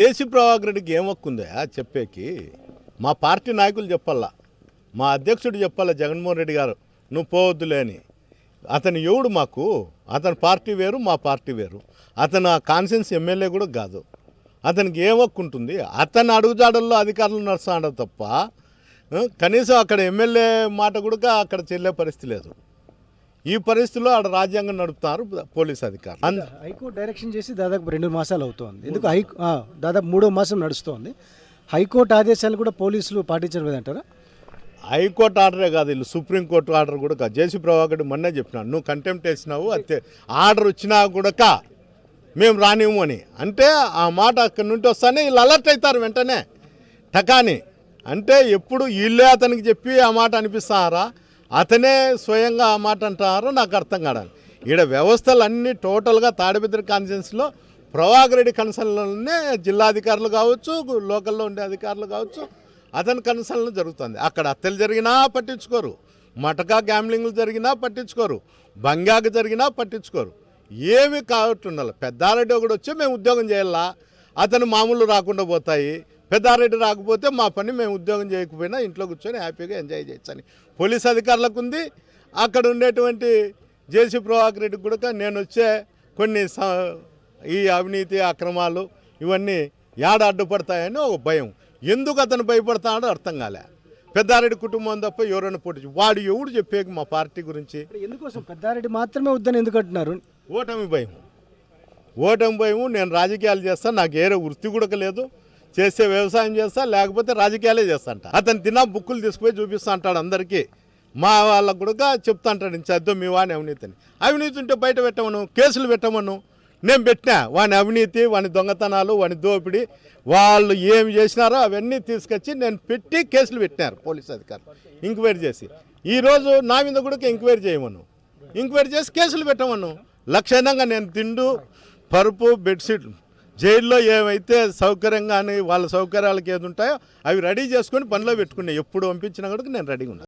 AC Prabhakar రెడ్డికి ఏం హక్కు ఉందా చెప్పేకి? మా పార్టీ నాయకులు చెప్పాలా, మా అధ్యక్షుడు చెప్పాలా, జగన్మోహన్ రెడ్డి గారు నువ్వు పోవద్దులే అని. అతను ఎవడు మాకు? అతని పార్టీ వేరు, మా పార్టీ వేరు. అతను ఆ కాన్సెన్స్ ఎమ్మెల్యే కూడా కాదు. అతనికి ఏం హక్కు ఉంటుంది? అతను అడుగుజాడల్లో అధికారులు నడుస్తాడు తప్ప కనీసం అక్కడ ఎమ్మెల్యే మాట కూడా అక్కడ చెల్లే పరిస్థితి లేదు. ఈ పరిస్థితిలో ఆడ రాజ్యాంగం నడుపుతున్నారు పోలీస్ అధికారులు. హైకోర్టు డైరెక్షన్ చేసి దాదాపు 2 మాసాలు అవుతోంది. ఎందుకు దాదాపు 3వ మాసం నడుస్తోంది. హైకోర్టు ఆదేశాలు కూడా పోలీసులు పాటించడం లేదంటారా? హైకోర్టు ఆర్డరే కాదు, వీళ్ళు సుప్రీంకోర్టు ఆర్డర్ కూడా కాదు. జేసీ ప్రభాకర్ మొన్నే చెప్పినాడు, నువ్వు కంటెంప్ట్ వేసినావు, అంతే ఆర్డర్ వచ్చినా కూడా మేము రానివ్వము అని. అంటే ఆ మాట అక్కడి నుండి వస్తానే వీళ్ళు అలర్ట్ అవుతారు వెంటనే టకాని. అంటే ఎప్పుడు వీళ్ళే అతనికి చెప్పి ఆ మాట అనిపిస్తారా, అతనే స్వయంగా ఆ మాట అంటారో నాకు అర్థం కావాలి. ఈడ వ్యవస్థలన్నీ టోటల్గా తాడిపత్రి కాన్స్టిట్యున్సీలో ప్రభాకర్ రెడ్డి కన్సర్న్లోనే జిల్లాధికారులు కావచ్చు, లోకల్లో ఉండే అధికారులు కావచ్చు, అతని కన్సర్న్లో జరుగుతుంది. అక్కడ హత్యలు జరిగినా పట్టించుకోరు, మటకా గ్యామ్లింగ్లు జరిగినా పట్టించుకోరు, బంగాకు జరిగినా పట్టించుకోరు. ఏమి కావట్టుండాలి. పెద్దారెడ్డి ఒకటి వచ్చి మేము ఉద్యోగం చేయాలా, అతను మామూలు రాకుండా పోతాయి. పెద్దారెడ్డి రాకపోతే మా పని మేము ఉద్యోగం చేయకపోయినా ఇంట్లో కూర్చొని హ్యాపీగా ఎంజాయ్ చేయొచ్చని పోలీస్ అధికారులకు ఉంది. అక్కడ ఉండేటువంటి జేసీ ప్రభాకర్ రెడ్డికి కూడా నేను వచ్చే కొన్ని ఈ అవినీతి అక్రమాలు ఇవన్నీ ఏడ అడ్డుపడతాయని ఒక భయం. ఎందుకు అతను భయపడతాడో అర్థం కాలే. పెద్దారెడ్డి కుటుంబం తప్ప ఎవరైనా పోటీ వాడు ఎవడు చెప్పేకి మా పార్టీ గురించి? ఎందుకోసం పెద్దారెడ్డి మాత్రమే వద్దని ఎందుకు అంటున్నారు? ఓటమి భయం. ఓటమి భయం. నేను రాజకీయాలు చేస్తాను, నాకు ఏరే వృత్తి కూడా లేదు. చేస్తే వ్యవసాయం చేస్తా, లేకపోతే రాజకీయాలే చేస్తాంట. అతను తిన్నా బుక్కులు తీసుకుపోయి చూపిస్తా అంటాడు అందరికీ. మా వాళ్ళకు కూడా చెప్తా అంటాడు, చదువు మీ వాని అవినీతిని. అవినీతి ఉంటే బయట పెట్టమను, కేసులు పెట్టమను. నేను పెట్టినా వాని అవినీతి, వాని దొంగతనాలు, వాని దోపిడీ, వాళ్ళు ఏమి చేసినారో అవన్నీ తీసుకొచ్చి నేను పెట్టి కేసులు పెట్టినారు పోలీస్ అధికారులు ఎంక్వైరీ చేసి. ఈరోజు నా మీద కూడా ఎంక్వైరీ చేయమను, ఎంక్వైరీ చేసి కేసులు పెట్టమను. లక్షణంగా నేను తిండు, పరుపు, బెడ్షీట్, జైల్లో ఏవైతే సౌకర్యంగా వాళ్ళ సౌకర్యాలకు ఏది ఉంటాయో అవి రెడీ చేసుకొని పనిలో పెట్టుకున్నాయి. ఎప్పుడు పంపించినా కూడా నేను రెడీగా ఉన్నాను.